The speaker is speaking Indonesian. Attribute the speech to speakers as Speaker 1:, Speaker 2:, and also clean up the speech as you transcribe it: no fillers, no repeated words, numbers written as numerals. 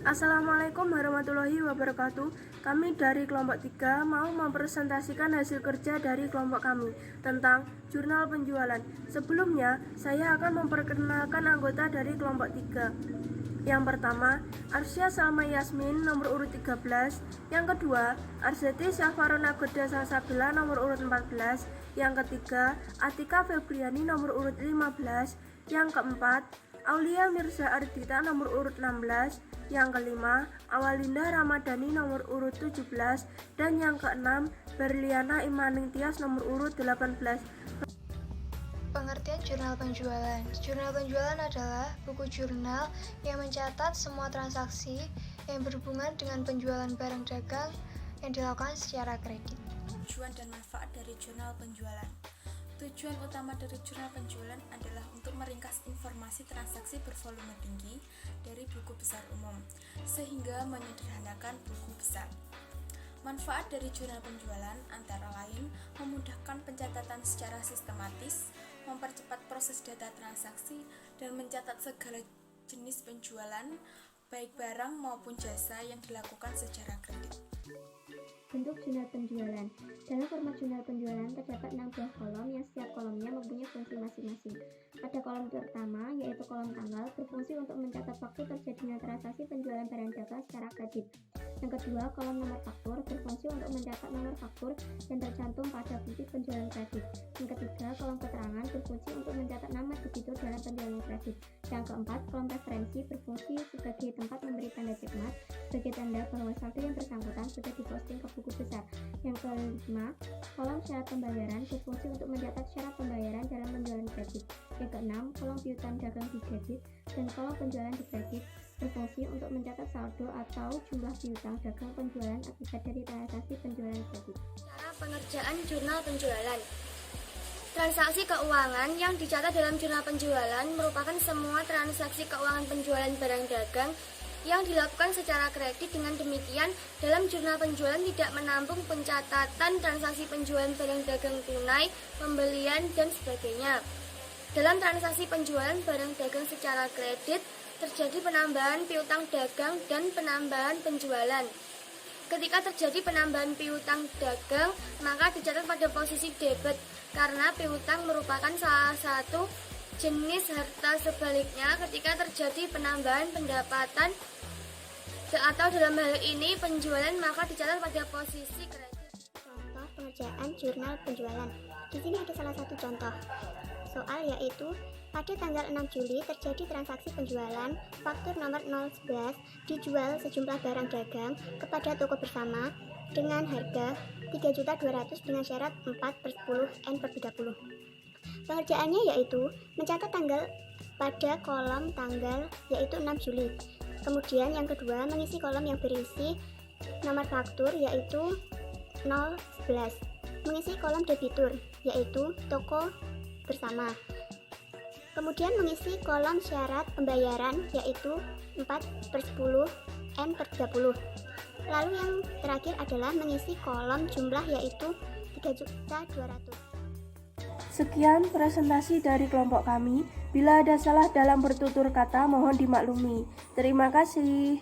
Speaker 1: Assalamualaikum warahmatullahi wabarakatuh. Kami dari kelompok 3 mau mempresentasikan hasil kerja dari kelompok kami tentang jurnal penjualan. Sebelumnya, saya akan memperkenalkan anggota dari kelompok 3. Yang pertama, Arsya Salma Yasmin nomor urut 13. Yang kedua, Arzeti Syafarona Goda Salsabila nomor urut 14. Yang ketiga, Atika Febriani nomor urut 15. Yang keempat, Aulia Mirza Ardita nomor urut 16. Yang kelima, Awalinda Ramadhani nomor urut 17. Dan yang keenam, Berliana Imaning Tias nomor urut 18.
Speaker 2: Pengertian jurnal penjualan. Jurnal penjualan adalah buku jurnal yang mencatat semua transaksi yang berhubungan dengan penjualan barang dagang yang dilakukan secara kredit.
Speaker 3: Tujuan dan manfaat dari jurnal penjualan. Tujuan utama dari jurnal penjualan adalah untuk meringkas informasi transaksi bervolume tinggi dari buku besar umum, sehingga menyederhanakan buku besar. Manfaat dari jurnal penjualan antara lain memudahkan pencatatan secara sistematis, mempercepat proses data transaksi, dan mencatat segala jenis penjualan, baik barang maupun jasa yang dilakukan secara kredit.
Speaker 4: Bentuk jurnal penjualan. Dalam format jurnal penjualan terdapat 6 buah kolom yang setiap kolomnya mempunyai fungsi masing-masing. Pada kolom pertama, yaitu kolom tanggal, berfungsi untuk mencatat waktu terjadinya transaksi penjualan barang dagang secara kredit. Yang kedua, kolom nomor faktur berfungsi untuk mencatat nomor faktur yang tercantum pada bukti penjualan kredit. Yang ketiga, kolom keterangan berfungsi untuk mencatat nama debitur dalam penjualan kredit. Yang keempat, kolom referensi berfungsi sebagai tempat memberi tanda checkmark sebagai tanda bahwa saldo yang bersangkutan sudah diposting ke buku besar. Yang kelima, kolom syarat pembayaran berfungsi untuk mencatat syarat pembayaran dalam penjualan kredit. Yang keenam, kolom piutang dagang di debit dan kolom penjualan di kredit berfungsi untuk mencatat saldo atau jumlah piutang dagang penjualan akibat dari transaksi penjualan kredit.
Speaker 5: Cara pengerjaan jurnal penjualan. Transaksi keuangan yang dicatat dalam jurnal penjualan merupakan semua transaksi keuangan penjualan barang dagang yang dilakukan secara kredit. Dengan demikian, dalam jurnal penjualan tidak menampung pencatatan transaksi penjualan barang dagang tunai, pembelian, dan sebagainya. Dalam transaksi penjualan barang dagang secara kredit, terjadi penambahan piutang dagang dan penambahan penjualan. Ketika terjadi penambahan piutang dagang, maka dicatat pada posisi debit, karena piutang merupakan salah satu jenis harta. Sebaliknya, ketika terjadi penambahan pendapatan atau dalam hal ini penjualan, maka dicatat pada posisi kredit.
Speaker 4: Contoh pengerjaan jurnal penjualan. Di sini ada salah satu contoh soal, yaitu pada tanggal 6 Juli terjadi transaksi penjualan faktur nomor 011 dijual sejumlah barang dagang kepada toko bersama dengan harga 3.200.000 dengan syarat 4/10 N/30. Pengerjaannya yaitu mencatat tanggal pada kolom tanggal, yaitu 6 Juli. Kemudian yang kedua, mengisi kolom yang berisi nomor faktur, yaitu 011. Mengisi kolom debitur, yaitu toko bersama. Kemudian mengisi kolom syarat pembayaran, yaitu 4/10 N/30. Lalu yang terakhir adalah mengisi kolom jumlah, yaitu 3.200.000.
Speaker 1: Sekian presentasi dari kelompok kami. Bila ada salah dalam bertutur kata, mohon dimaklumi. Terima kasih.